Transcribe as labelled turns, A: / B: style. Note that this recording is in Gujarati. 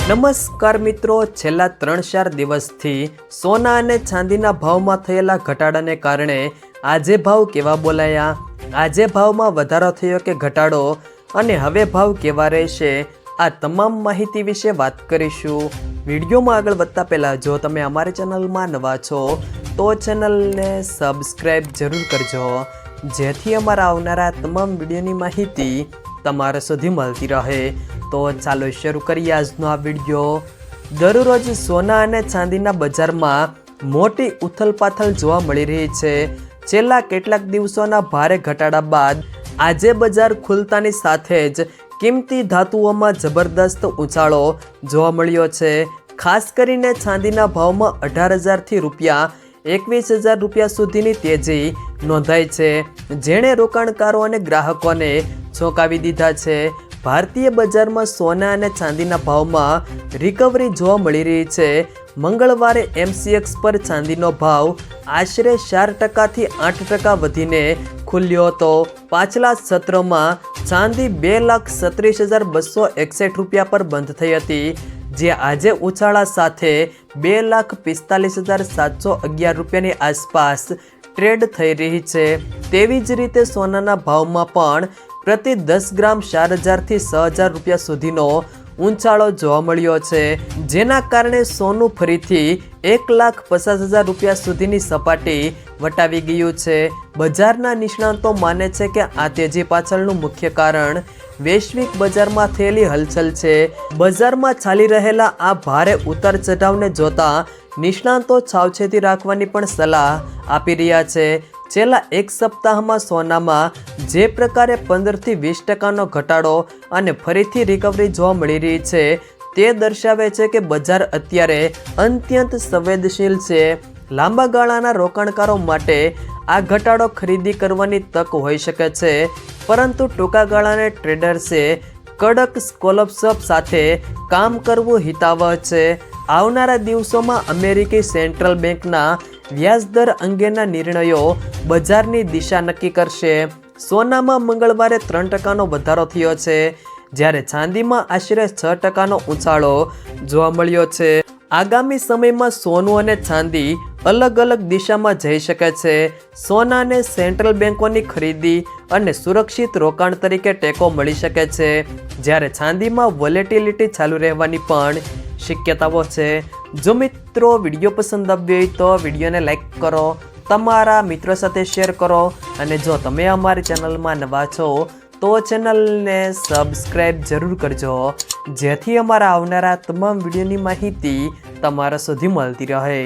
A: નમસ્કાર મિત્રો, છેલ્લા 3-4 દિવસથી સોના અને ચાંદીના ભાવમાં થયેલા ઘટાડાને કારણે આજે ભાવ કેવા બોલાયા, આજે ભાવમાં વધારો થયો કે ઘટાડો અને હવે ભાવ કેવા રહેશે, આ તમામ માહિતી વિશે વાત કરીશું। વિડીયોમાં આગળ વધતા પહેલાં જો તમે અમારી ચેનલમાં નવા છો તો ચેનલને સબસ્ક્રાઈબ જરૂર કરજો, જેથી અમારા આવનારા તમામ વિડીયોની માહિતી તમારા સુધી મળતી રહે। તો ચાલો શરૂ કરીએ આજનો આ વિડીયો। દરરોજ સોના અને ચાંદીના બજારમાં મોટી ઉથલપાથલ જોવા મળી રહી છે। છેલ્લા કેટલાક દિવસોના ભારે ઘટાડા બાદ આજે બજાર ખુલતાની સાથે જ કિંમતી ધાતુઓમાં જબરદસ્ત ઉછાળો જોવા મળ્યો છે। ખાસ કરીને ચાંદીના ભાવમાં 18,000થી રૂપિયા 21,000 રૂપિયા સુધીની તેજી નોંધાઈ છે, જેણે રોકાણકારો અને ગ્રાહકોને ચોંકાવી દીધા છે। ભારતીય બજારમાં સોના અને ચાંદીના ભાવમાં રિકવરી જોવા મળી રહી છે। મંગળવારે MCX પર ચાંદીનો ભાવ આશરે 4%થી 8% વધીને ખુલ્યો હતો। પાછલા સત્રમાં ચાંદી 2,37,261 રૂપિયા પર બંધ થઈ હતી, જે આજે ઉછાળા સાથે 2,45,711 રૂપિયાની આસપાસ ટ્રેડ થઈ રહી છે। તેવી જ રીતે સોનાના ભાવમાં પણ પ્રતિ 10 ગ્રામ 4,000થી 6,000 રૂપિયા સુધીનો ઊંચાળો જોવા મળ્યો છે, જેના કારણે સોનું ફરીથી 1,50,000 રૂપિયા સુધીની સપાટી વટાવી ગયું છે। બજારના નિષ્ણાતો માને છે કે આ તેજી પાછળનું મુખ્ય કારણ વૈશ્વિક બજારમાં થયેલી હલચલ છે। બજારમાં ચાલી રહેલા આ ભારે ઉતાર ચઢાવને જોતા નિષ્ણાતો સાવચેતી રાખવાની પણ સલાહ આપી રહ્યા છે। છેલ્લા એક સપ્તાહમાં સોનામાં જે પ્રકારે 15થી 20%નો ઘટાડો અને ફરીથી રિકવરી જોવા મળી રહી છે, તે દર્શાવે છે કે બજાર અત્યારે અત્યંત સંવેદનશીલ છે। લાંબા ગાળાના રોકાણકારો માટે આ ઘટાડો ખરીદી કરવાની તક હોઈ શકે છે, પરંતુ ટૂંકા ગાળાના ટ્રેડર્સે કડક સ્કોલપશપ સાથે કામ કરવું હિતાવહ છે। આવનારા દિવસોમાં અમેરિકી સેન્ટ્રલ બેંકના વ્યાજદર અંગેના નિર્ણયો બજારની દિશા નક્કી કરશે। સોનામાં મંગળવારે 3%નો વધારો થયો છે, જ્યારે ચાંદીમાં આશરે 6%નો ઉછાળો જોવા મળ્યો છે। આગામી સમયમાં સોનું અને ચાંદી અલગ અલગ દિશામાં જઈ શકે છે। સોનાને સેન્ટ્રલ બેંકોની ખરીદી અને સુરક્ષિત રોકાણ તરીકે ટેકો મળી શકે છે, જ્યારે ચાંદીમાં વોલેટિલિટી ચાલુ રહેવાની પણ શક્યતાઓ છે। જો મિત્રો વિડીયો પસંદ આવ્યો હોય તો વિડીયોને લાઈક કરો, તમારા મિત્રો સાથે શેર કરો, અને જો તમે અમારી ચેનલમાં નવા છો તો ચેનલને સબસ્ક્રાઈબ જરૂર કરજો, જેથી અમારા આવનારા તમામ વિડીયોની માહિતી તમારા સુધી મળતી રહે।